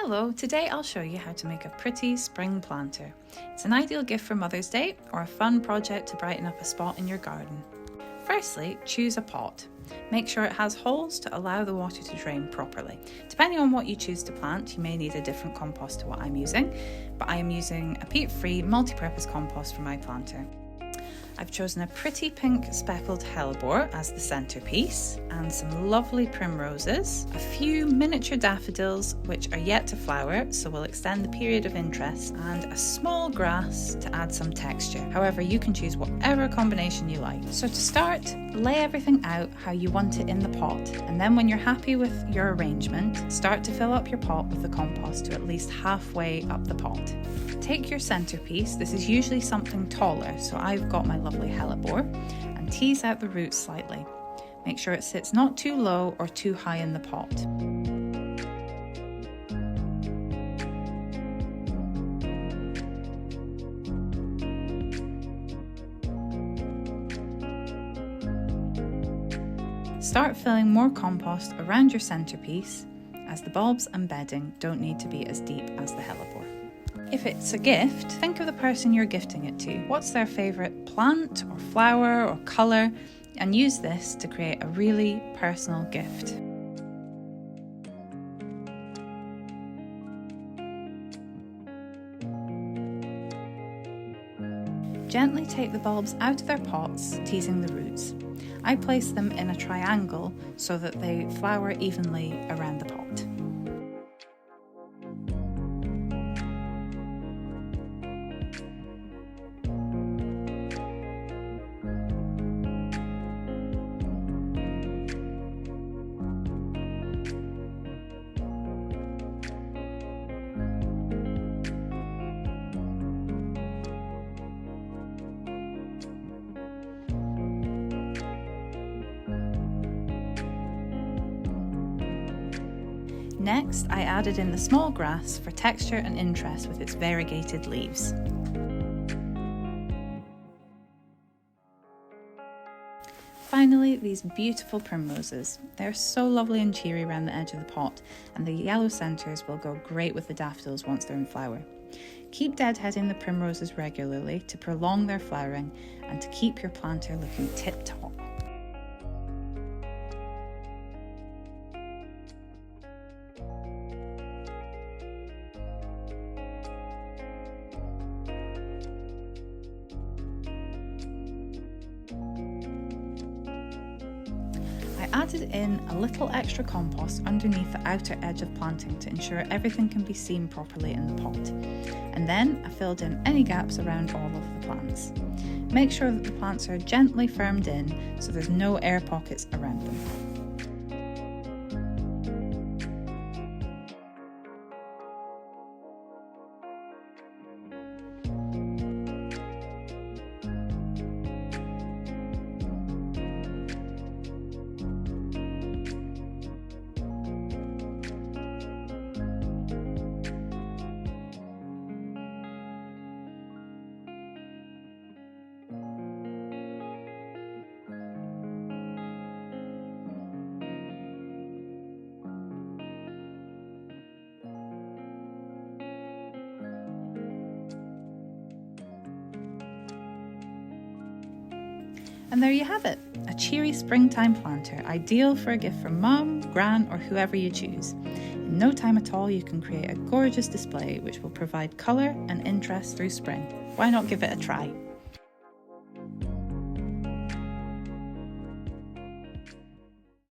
Hello, today I'll show you how to make a pretty spring planter. It's an ideal gift for Mother's Day or a fun project to brighten up a spot in your garden. Firstly, choose a pot. Make sure it has holes to allow the water to drain properly. Depending on what you choose to plant, you may need a different compost to what I'm using, but I am using a peat-free multi-purpose compost for my planter. I've chosen a pretty pink speckled hellebore as the centrepiece and some lovely primroses, a few miniature daffodils which are yet to flower so will extend the period of interest, and a small grass to add some texture. However, you can choose whatever combination you like. So to start, lay everything out how you want it in the pot, and then when you're happy with your arrangement, start to fill up your pot with the compost to at least halfway up the pot. Take your centrepiece, this is usually something taller, so I've got my lovely hellebore, and tease out the roots slightly. Make sure it sits not too low or too high in the pot. Start filling more compost around your centrepiece, as the bulbs and bedding don't need to be as deep as the hellebore. If it's a gift, think of the person you're gifting it to. What's their favourite plant or flower or colour, and use this to create a really personal gift. Gently take the bulbs out of their pots, teasing the roots. I place them in a triangle so that they flower evenly around the pot. Next, I added in the small grass for texture and interest with its variegated leaves. Finally, these beautiful primroses. They're so lovely and cheery around the edge of the pot, and the yellow centres will go great with the daffodils once they're in flower. Keep deadheading the primroses regularly to prolong their flowering and to keep your planter looking tip-top. I added in a little extra compost underneath the outer edge of planting to ensure everything can be seen properly in the pot. And then I filled in any gaps around all of the plants. Make sure that the plants are gently firmed in so there's no air pockets around them. And there you have it, a cheery springtime planter, ideal for a gift from mum, gran, or whoever you choose. In no time at all, you can create a gorgeous display which will provide colour and interest through spring. Why not give it a try?